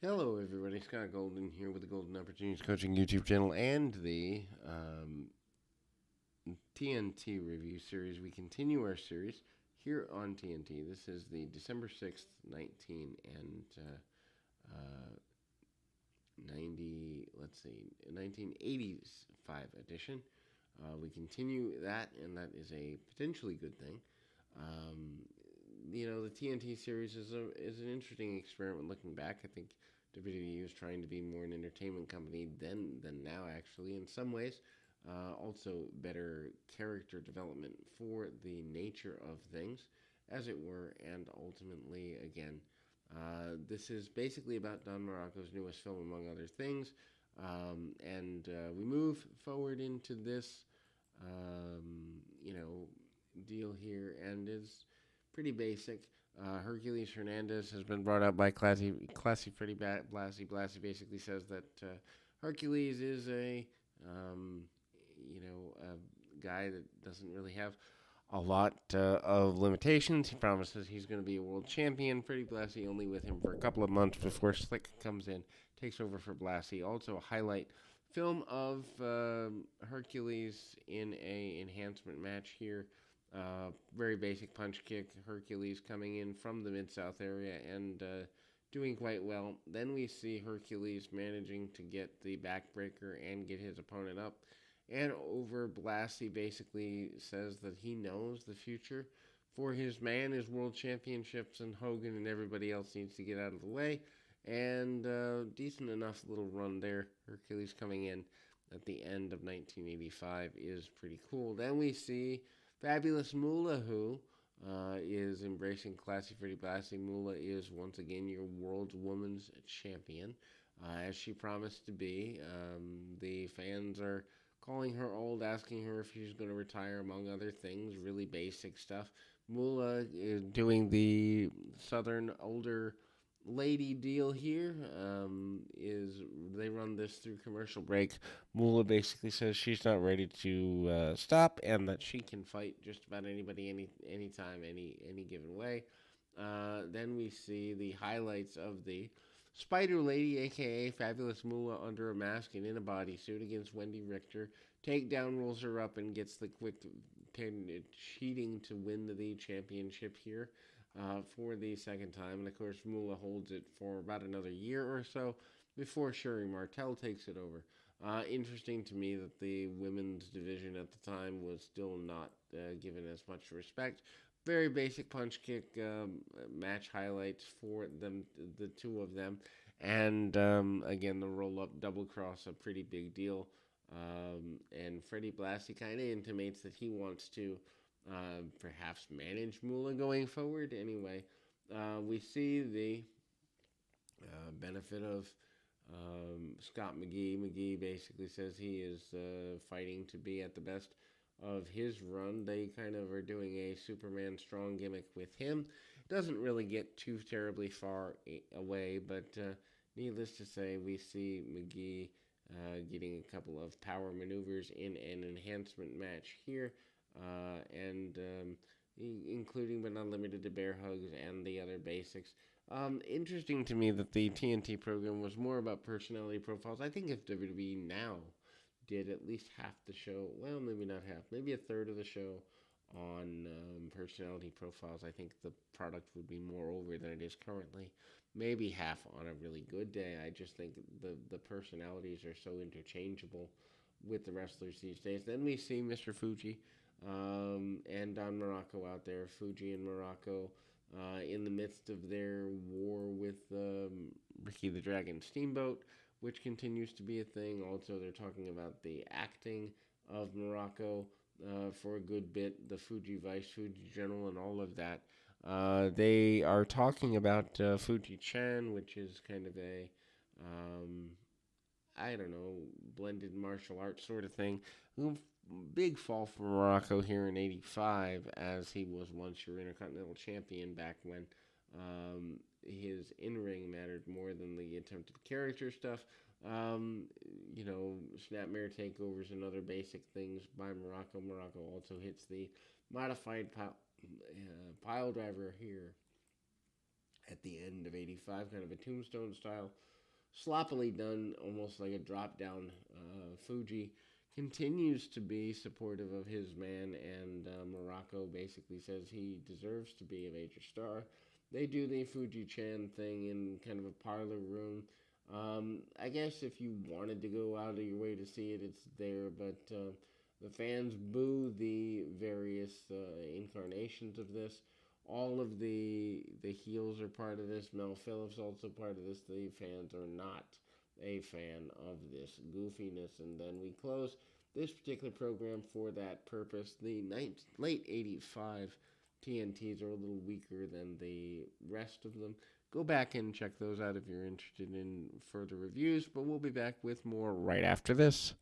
Hello, everybody. Scott Golden here with the Golden Opportunities Coaching YouTube channel and the TNT review series. We continue our series here on TNT. This is the December 6th, 1985 edition. We continue that, and that is a potentially good thing. Um, the TNT series is an interesting experiment. Looking back, I think WWE was trying to be more an entertainment company than now. Actually, in some ways, also better character development for the nature of things, as it were, and ultimately, again, this is basically about Don Morocco's newest film, among other things. And we move forward into this, deal here, and is pretty basic. Hercules Hernandez has been brought up by Classy Freddie Blassie. Blassie basically says that Hercules is um, a guy that doesn't really have a lot of limitations. He promises he's going to be a world champion. Freddie Blassie only with him for a couple of months before Slick comes in, takes over for Blassie. Also a highlight film of Hercules in a enhancement match here. Very basic punch kick. Hercules coming in from the Mid South area and doing quite well. Then we see Hercules managing to get the backbreaker and get his opponent up. And over Blassie basically says that he knows the future for his man is world championships, and Hogan and everybody else needs to get out of the way. And decent enough little run there. Hercules coming in at the end of 1985 is pretty cool. Then we see Fabulous Moolah, who is embracing Classy Freddie Blassie. Moolah is once again your world's women's champion, as she promised to be. The fans are calling her old, asking her if she's going to retire, among other things. Really basic stuff. Moolah is doing the Southern older lady deal here. Is they run this through commercial break. Moolah basically says she's not ready to stop and that she can fight just about anybody, anytime, any given way. Then we see the highlights of the Spider Lady, aka Fabulous Moolah, under a mask and in a bodysuit against Wendy Richter. Takedown rolls her up and gets the quick pin, cheating to win the championship here for the second time. And of course, Moolah holds it for about another year or so before Sherry Martel takes it over. Interesting to me that the women's division at the time was still not given as much respect. Very basic punch kick match highlights for them, the two of them, and again the roll up double cross, a pretty big deal. And Freddie Blassie kind of intimates that he wants to perhaps manage Moolah going forward. Anyway, we see the benefit of Scott McGee. McGee basically says he is fighting to be at the best of his run. They kind of are doing a Superman strong gimmick with him. Doesn't really get too terribly far away, but needless to say, we see McGee getting a couple of power maneuvers in an enhancement match here, and including but not limited to bear hugs and the other basics. Interesting to me that the TNT program was more about personality profiles. I think if WWE now did at least half the show, well, maybe not half, maybe a third of the show on personality profiles, I think the product would be more over than it is currently. Maybe half on a really good day. I just think the personalities are so interchangeable with the wrestlers these days. Then we see Mr. Fuji and Don Morocco out there. Fuji and Morocco in the midst of their war with Ricky the Dragon Steamboat, which continues to be a thing. Also, they're talking about the acting of Morocco for a good bit, the Fuji Vice, Fuji General, and all of that. They are talking about Fuji Chan, which is kind of a, um, I don't know, blended martial arts sort of thing. Big fall for Morocco here in '85, as he was once your Intercontinental Champion back when his in-ring mattered more than the attempted character stuff. Um, snapmare takeovers and other basic things by Morocco. Morocco also hits the modified pile driver here at the end of 85, kind of a tombstone style, sloppily done, almost like a drop down. Fuji continues to be supportive of his man, and Morocco basically says he deserves to be a major star. They do the Fuji Chan thing in kind of a parlor room. I guess if you wanted to go out of your way to see it, it's there, but the fans boo the various incarnations of this. All of the heels are part of this. Mel Phillips also part of this. The fans are not a fan of this goofiness. And then we close this particular program for that purpose. The late 85 TNTs are a little weaker than the rest of them. Go back and check those out if you're interested in further reviews, but we'll be back with more right after this.